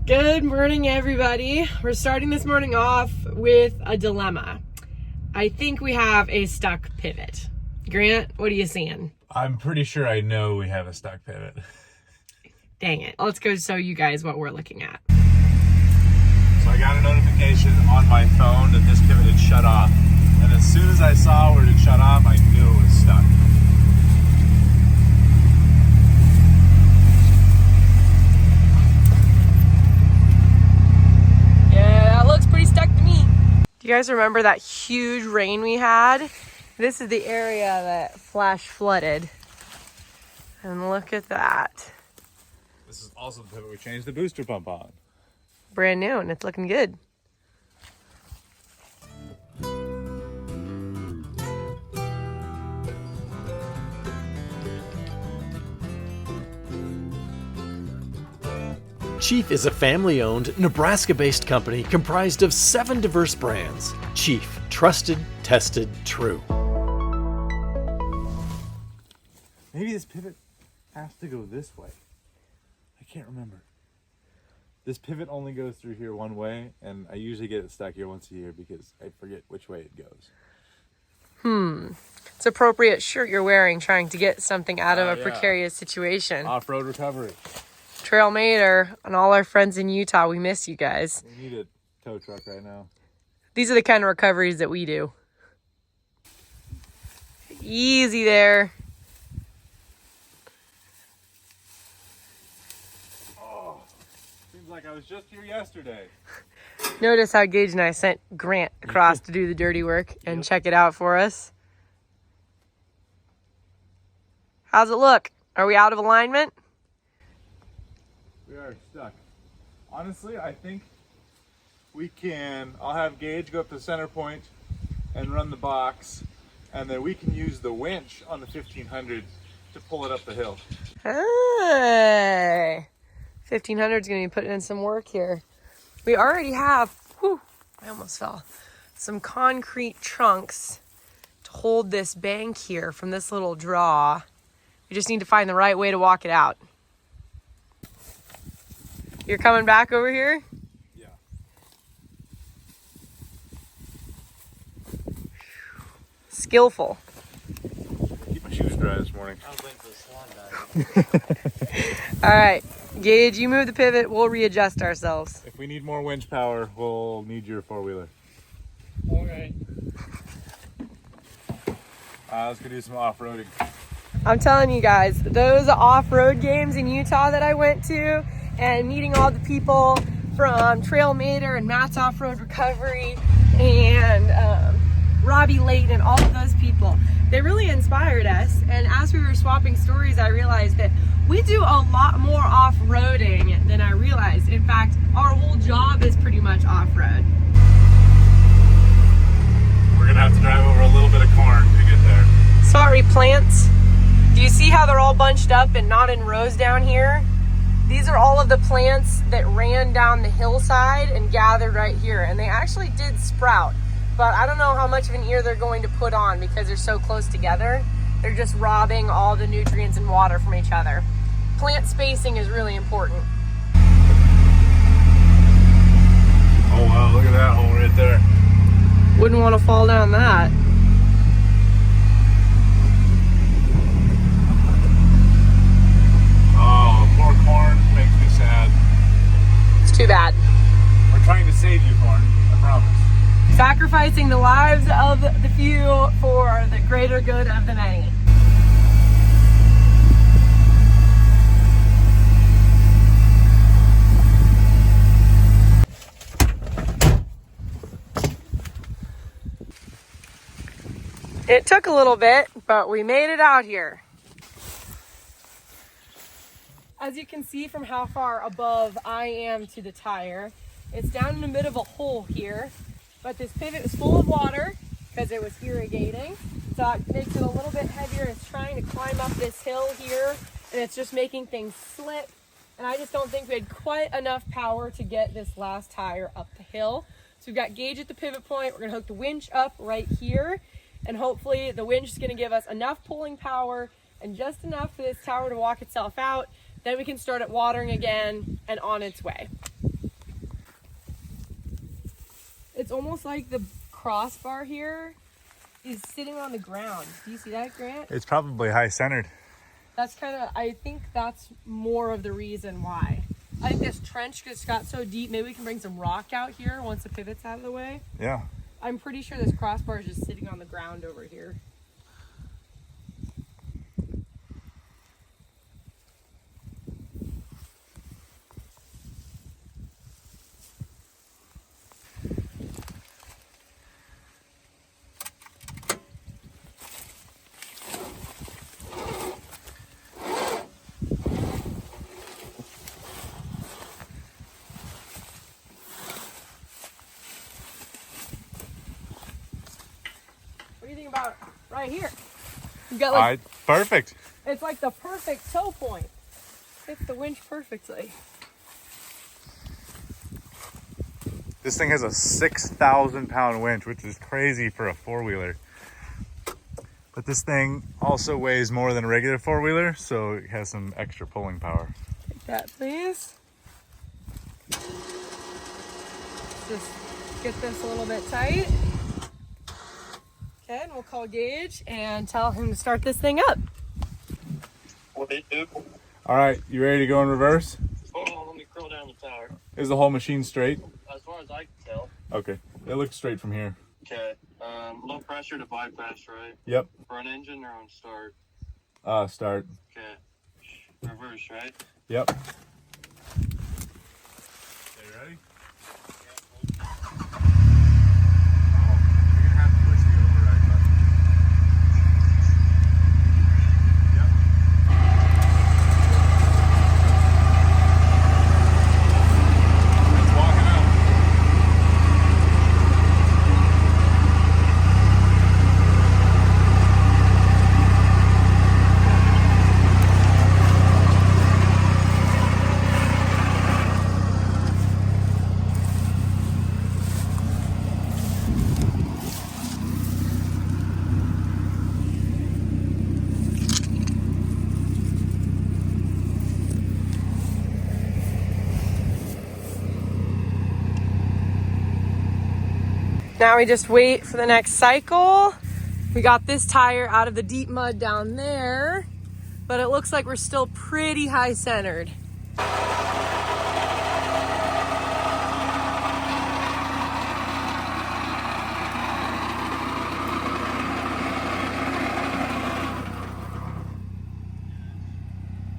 Good morning, everybody. We're starting this morning off with a dilemma. I think we have a stuck pivot. Grant, what are you seeing? I'm pretty sure I know we have a stuck pivot. Dang it. Let's go show you guys what we're looking at. So I got a notification on my phone that this pivot had shut off. And as soon as I saw where it had shut off, I knew it was stuck. Yeah, that looks pretty stuck to me. Do you guys remember that huge rain we had? This is the area that flash flooded. And look at that. This is also the pivot we changed the booster pump on. Brand new, and it's looking good. Chief is a family-owned, Nebraska-based company comprised of 7 diverse brands. Chief, trusted, tested, true. Maybe this pivot has to go this way. I can't remember. This pivot only goes through here one way, and I usually get it stuck here once a year because I forget which way it goes. It's appropriate shirt you're wearing, trying to get something out of a precarious situation. Off-road recovery. Trail Mater and all our friends in Utah, we miss you guys. We need a tow truck right now. These are the kind of recoveries that we do. Easy there. Seems like I was just here yesterday. Notice how Gage and I sent Grant across to do the dirty work and check it out for us. How's it look? Are we out of alignment? We are stuck. Honestly, I think we can, I'll have Gage go up to the center point and run the box, and then we can use the winch on the 1500 to pull it up the hill. Hey, 1500 is going to be putting in some work here. We already have, I almost fell, some concrete trunks to hold this bank here from this little draw. We just need to find the right way to walk it out. You're coming back over here? Yeah. Skillful. Keep my shoes dry this morning. I was waiting for the salon guy. All right, Gage, you move the pivot. We'll readjust ourselves. If we need more winch power, we'll need your four-wheeler. All right. Let's go do some off-roading. I'm telling you guys, those off-road games in Utah that I went to and meeting all the people from Trail Mater and Matt's Off-Road Recovery and Robbie Layton and all of those people, they really inspired us. And as we were swapping stories, I realized that we do a lot more off-roading than I realized. In fact, our whole job is pretty much off-road. We're gonna have to drive over a little bit of corn to get there. Sorry, plants. Do you see how they're all bunched up and not in rows down here? These are all of the plants that ran down the hillside and gathered right here. And they actually did sprout. But I don't know how much of an ear they're going to put on because they're so close together. They're just robbing all the nutrients and water from each other. Plant spacing is really important. Oh wow, look at that hole right there. Wouldn't want to fall down that. Oh, poor corn makes me sad. It's too bad. We're trying to save you, corn, I promise. Sacrificing the lives of the few for the greater good of the many. It took a little bit, but we made it out here. As you can see from how far above I am to the tire, it's down in the middle of a hole here, but this pivot is full of water because it was irrigating. So it makes it a little bit heavier. It's trying to climb up this hill here, and it's just making things slip. And I just don't think we had quite enough power to get this last tire up the hill. So we've got Gage at the pivot point. We're gonna hook the winch up right here, and hopefully the winch is gonna give us enough pulling power and just enough for this tower to walk itself out. Then we can start it watering again and on its way. it's almost like the crossbar here is sitting on the ground. Do you see that, Grant? It's probably high centered. That's kind of, I think that's more of the reason why. I think this trench just got so deep. Maybe we can bring some rock out here once the pivot's out of the way. Yeah. I'm pretty sure this crossbar is just sitting on the ground over here. What do you think about right here? You got like, Perfect. it's like the perfect toe point. Fits the winch perfectly. This thing has a 6,000 pound winch, which is crazy for a four-wheeler. But this thing also weighs more than a regular four-wheeler, so it has some extra pulling power. Take that, please. Just get this a little bit tight. Okay, and we'll call Gage and tell him to start this thing up. What they do? All right, you ready to go in reverse? Hold on, let me curl down the tower. Is the whole machine straight? As far as I can tell. Okay, it looks straight from here. Okay. Low pressure to bypass, right? Yep. Front engine or on start? Start. Okay. Reverse, right? Yep. Okay, ready? You're gonna have to push the override button. Yep. It's walking out. Now we just wait for the next cycle. We got this tire out of the deep mud down there, but it looks like we're still pretty high centered.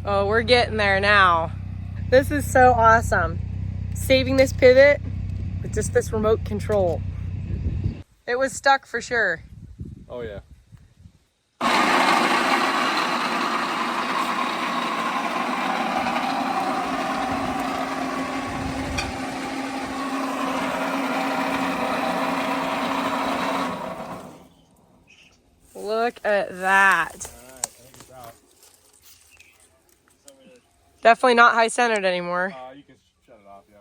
Oh, we're getting there now. This is so awesome. Saving this pivot with just this remote control. It was stuck for sure. Oh yeah. Look at that. All right, I think it's out. Definitely not high centered anymore. You can shut it off, yeah.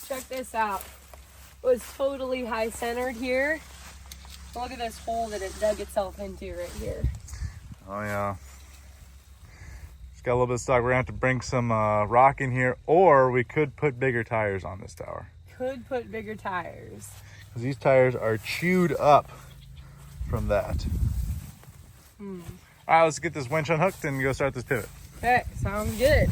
Check this out. It was totally high centered here. Look at this hole that it dug itself into right here. Oh yeah. Just got a little bit of stock. We're gonna have to bring some rock in here, or we could put bigger tires on this tower. Could put bigger tires. Because these tires are chewed up from that. All right, let's get this winch unhooked and go start this pivot. Okay, sounds good.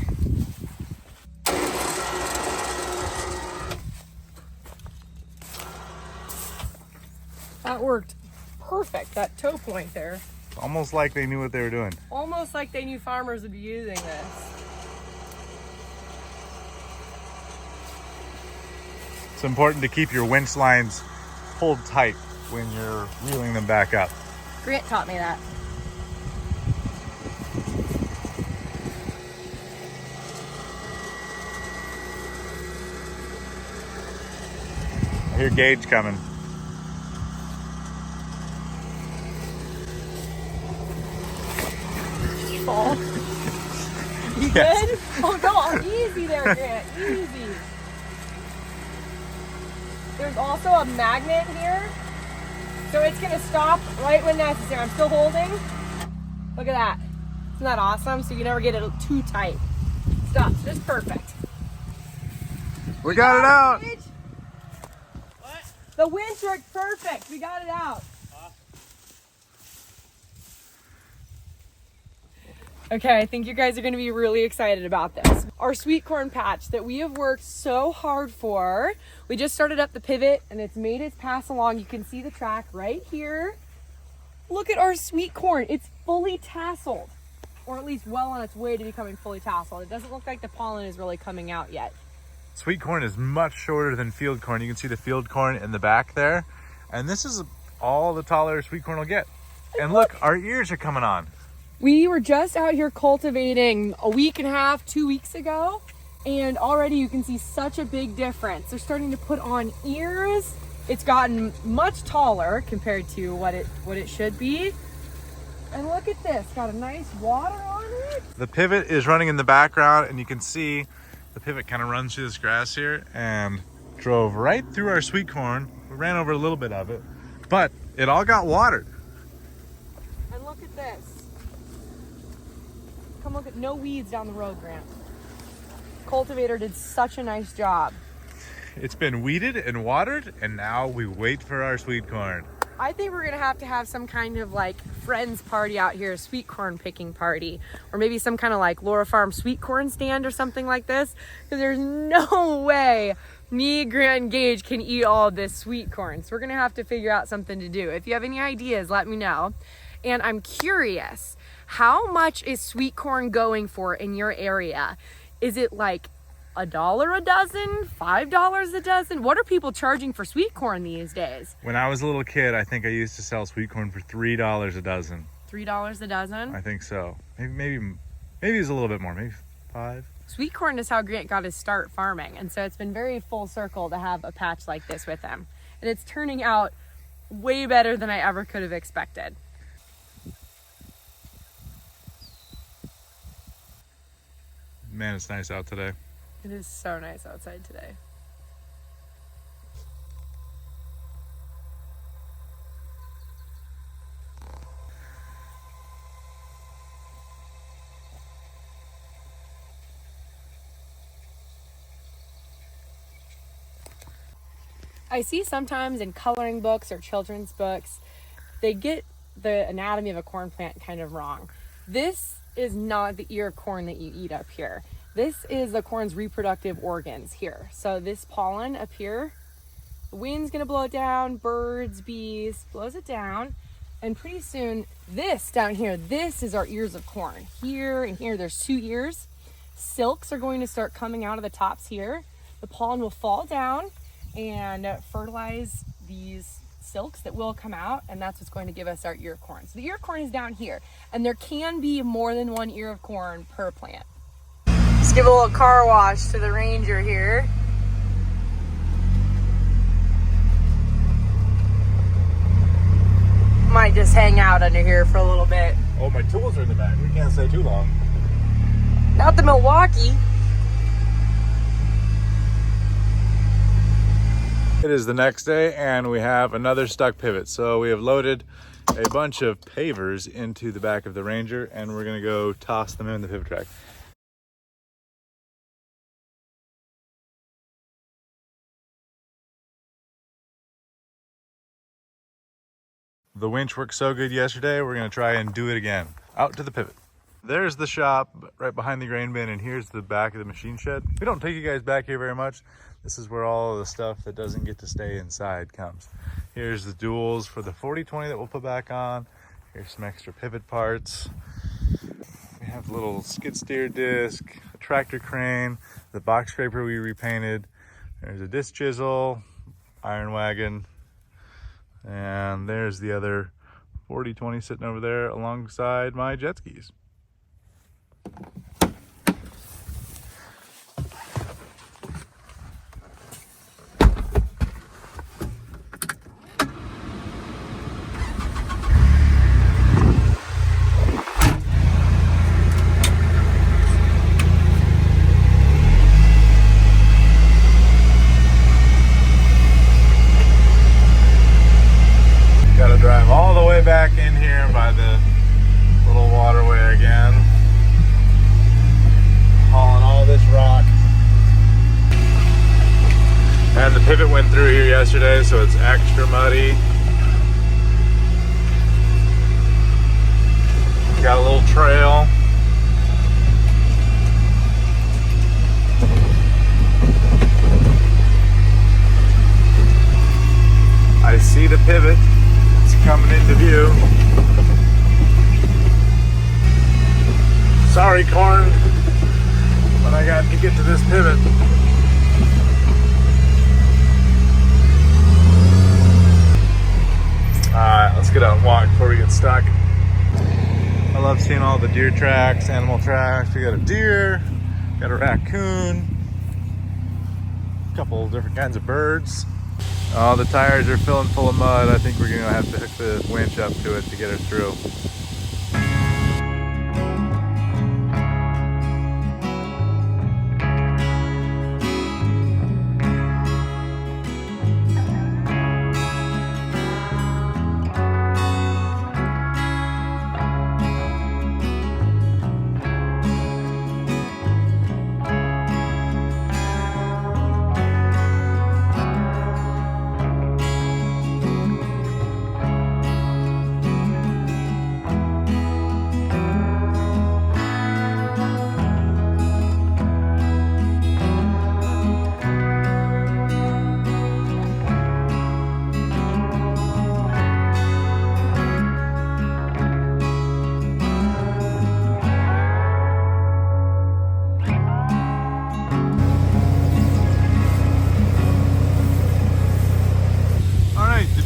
That worked perfect, that toe point there. Almost like they knew what they were doing. Almost like they knew farmers would be using this. It's important to keep your winch lines pulled tight when you're reeling them back up. Grant taught me that. I hear Gage coming. Fall. You Yes. good? Oh no, easy there, Grant. Easy. There's also a magnet here, so it's gonna stop right when necessary. I'm still holding. Look at that. Isn't that awesome? So you never get it too tight. Stops just perfect. We got it out. What? The winch worked perfect. We got it out. Okay, I think you guys are going to be really excited about this. Our sweet corn patch that we have worked so hard for. We just started up the pivot and it's made its pass along. You can see the track right here. Look at our sweet corn. It's fully tasseled, or at least well on its way to becoming fully tasseled. It doesn't look like the pollen is really coming out yet. Sweet corn is much shorter than field corn. You can see the field corn in the back there. And this is all the taller sweet corn will get. And look, our ears are coming on. We were just out here cultivating a week and a half, 2 weeks ago, and already you can see such a big difference. They're starting to put on ears. It's gotten much taller compared to what it should be. And look at this, got a nice water on it. The pivot is running in the background, and you can see the pivot kind of runs through this grass here and drove right through our sweet corn. We ran over a little bit of it, but it all got watered. And look at this. Come look at no weeds down the road, Grant. Cultivator did such a nice job. It's been weeded and watered, and now we wait for our sweet corn. I think we're gonna have some kind of like friends party out here, a sweet corn picking party, or maybe some kind of like Laura Farm sweet corn stand or something like this, because there's no way me, Grant, and Gage can eat all of this sweet corn. So we're gonna have to figure out something to do. If you have any ideas, let me know. And I'm curious, how much is sweet corn going for in your area? Is it like $1 a dozen, $5 a dozen? What are people charging for sweet corn these days? When I was a little kid, I think I used to sell sweet corn for $3 a dozen. $3 a dozen? I think so. Maybe it's a little bit more, maybe 5. Sweet corn is how Grant got his start farming, and so it's been very full circle to have a patch like this with him. And it's turning out way better than I ever could have expected. Man, it's nice out today. It is so nice outside today. I see sometimes in coloring books or children's books, they get the anatomy of a corn plant kind of wrong. This is not the ear of corn that you eat up here. This is the corn's reproductive organs here. So this pollen up here, the wind's gonna blow it down, birds, bees, blows it down. And pretty soon, this down here, this is our ears of corn. Here and here, there's 2 ears. Silks are going to start coming out of the tops here. The pollen will fall down and fertilize these silks that will come out, and that's what's going to give us our ear of corn. So the ear of corn is down here, and there can be more than 1 ear of corn per plant. Let's give a little car wash to the Ranger here. Might just hang out under here for a little bit. Oh, my tools are in the back. We can't stay too long. Not the Milwaukee. It is the next day, and we have another stuck pivot. So we have loaded a bunch of pavers into the back of the Ranger, and we're gonna go toss them in the pivot track. The winch worked so good yesterday, we're gonna try and do it again. Out to the pivot. There's the shop right behind the grain bin, and here's the back of the machine shed. We don't take you guys back here very much. This is where all of the stuff that doesn't get to stay inside comes. Here's the duals for the 4020 that we'll put back on. Here's some extra pivot parts. We have a little skid steer disc, a tractor crane, the box scraper we repainted. There's a disc chisel, iron wagon, and there's the other 4020 sitting over there alongside my jet skis. Got to drive all the way back in here by the little waterway again. pivot went through here yesterday, so it's extra muddy. Got a little trail. I see the pivot. It's coming into view. Sorry, corn, but I got to get to this pivot. Alright, let's get out and walk before we get stuck. I love seeing all the deer tracks, animal tracks. We got a deer, got a raccoon, a couple different kinds of birds. Oh, the tires are filling full of mud. I think we're gonna have to hook the winch up to it to get her through.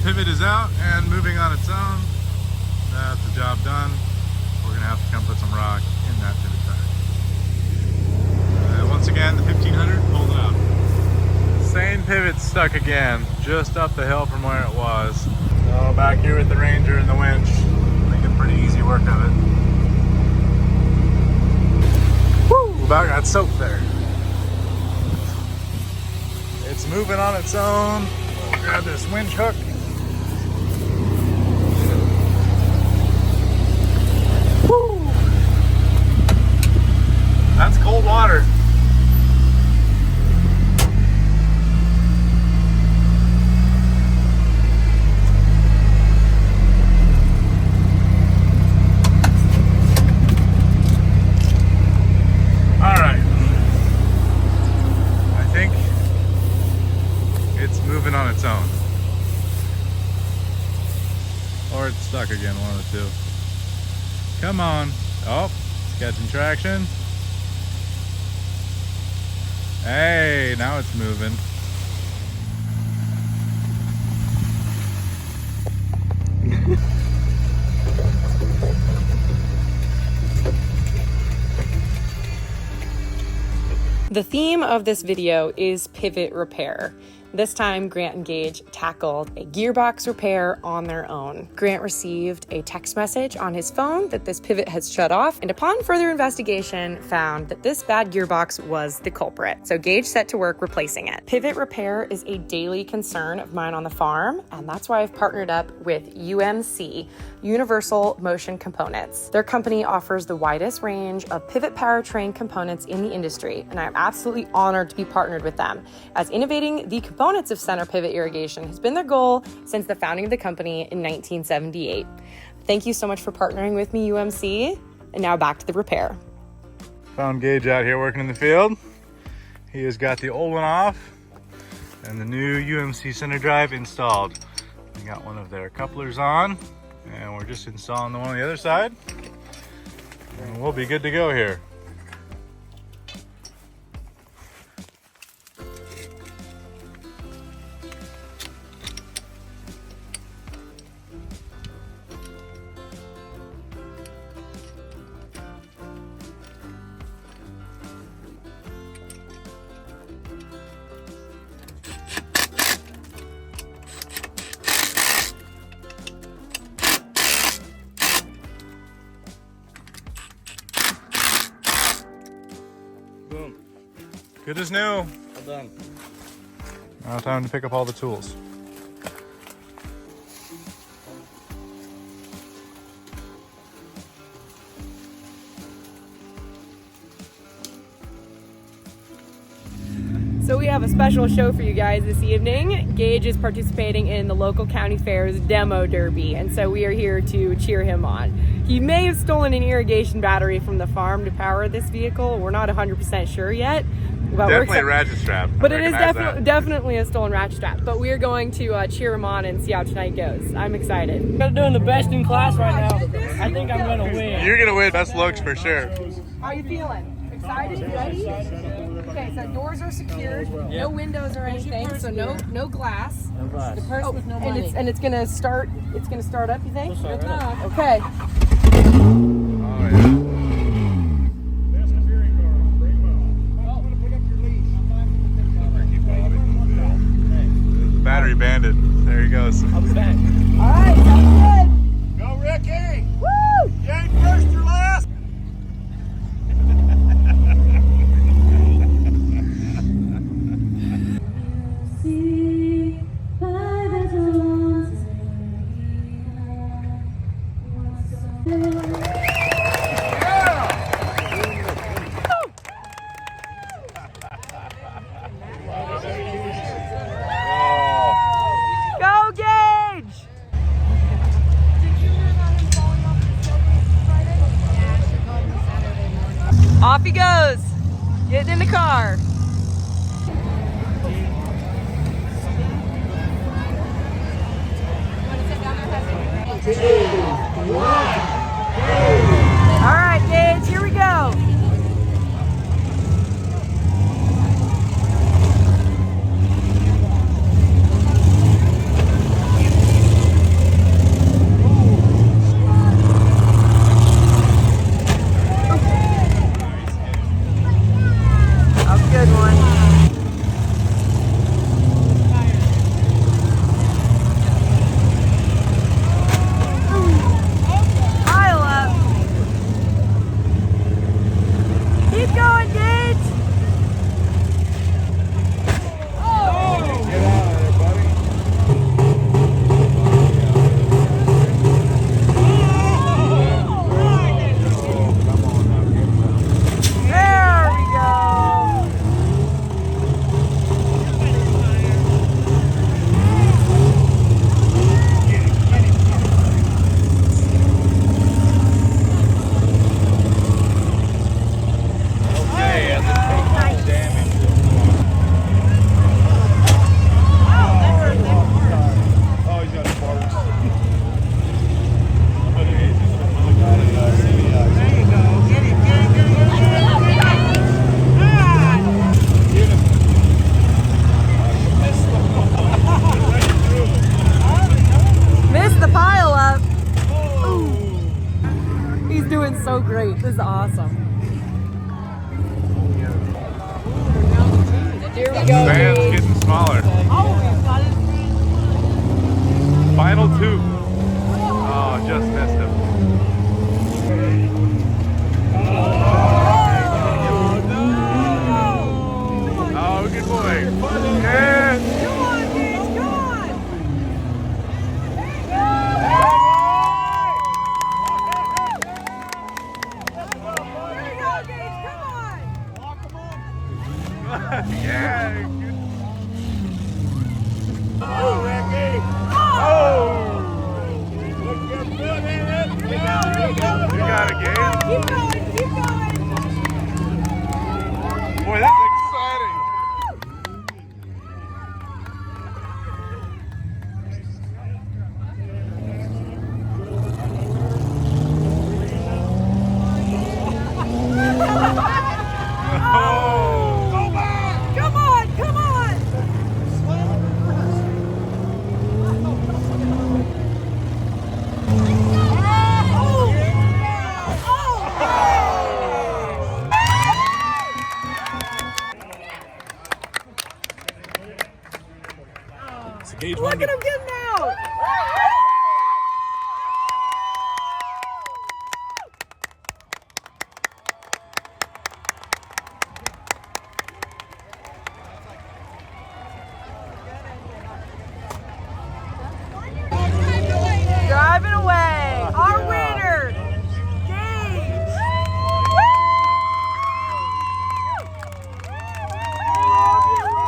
Pivot is out and moving on its own. That's the job done. We're gonna have to come put some rock in that pivot tire. Once again, the 1500 pulled it out. Same pivot stuck again, just up the hill from where it was. So back here with the Ranger and the winch, making pretty easy work of it. Woo! About got soaked there. It's moving on its own. We'll grab this winch hook. That's cold water. All right. I think it's moving on its own. Or it's stuck again, one of the two. Come on. Oh, it's catching traction. Hey, now it's moving. The theme of this video is pivot repair. This time, Grant and Gage tackled a gearbox repair on their own. Grant received a text message on his phone that this pivot has shut off, and upon further investigation, found that this bad gearbox was the culprit. So Gage set to work replacing it. Pivot repair is a daily concern of mine on the farm, and that's why I've partnered up with UMC, Universal Motion Components. Their company offers the widest range of pivot powertrain components in the industry, and I'm absolutely honored to be partnered with them, as innovating the components of center pivot irrigation has been their goal since the founding of the company in 1978. Thank you so much for partnering with me, UMC, and now back to the repair. Found Gage out here working in the field. He has got the old one off and the new UMC center drive installed. We got one of their couplers on, and we're just installing the one on the other side, and we'll be good to go here. Boom. Good as new. Well done. Now time to pick up all the tools. So we have a special show for you guys this evening. Gage is participating in the local county fair's demo derby, and so we are here to cheer him on. He may have stolen an irrigation battery from the farm to power this vehicle. We're not 100% sure yet. But Definitely a ratchet strap. But it is definitely a stolen ratchet strap. But we are going to cheer him on and see how tonight goes. I'm excited. I'm doing the best in class right now. I think I'm gonna win. You're gonna win. Best looks for sure. How are you feeling? Excited? Ready? Okay, so doors are secured, no windows or anything, so no glass. No glass. And it's gonna start up, you think? It'll start right up. Okay. Oh yeah. Battery bandit. There he goes. I'll be back. Alright, sounds good. Go Ricky! Woo! You ain't first or last! Go, Gage! Off he goes. Getting in the car. All right, Gage, here we go. A good one. Pile up. Keep going, Gage. Get out of there, buddy. There we go. Okay, and then take no damage. Oh, he's got sparks. There you go. Get it. Missed the pile up. Ooh. He's doing so great. This is awesome. Here we go. Band's Gage. getting smaller. Final two. Oh, just missed him. Oh, good boy. Yeah. Come on, Gage. Come on. There you go, Gage. Come on. Yeah. Good. Oh, Ricky. Oh. You got it, Gabe. Keep going. Keep going. Boy, that's exciting. Oh. Go back. Come on. Come on. So Gage Look at him getting out. Driving away. Our winner, Gage. Woo!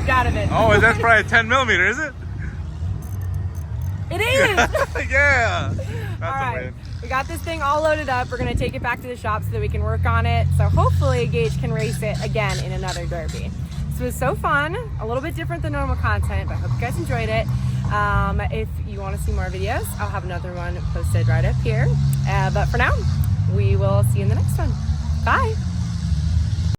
dropped out of it. Oh, that's probably a 10 millimeter, is it? It is! Yeah! That's All a right, win. we got this thing all loaded up. We're gonna take it back to the shop so that we can work on it. So hopefully Gage can race it again in another derby. This was so fun, a little bit different than normal content, but I hope you guys enjoyed it. If you want to see more videos, I'll have another one posted right up here. But for now, we will see you in the next one. Bye!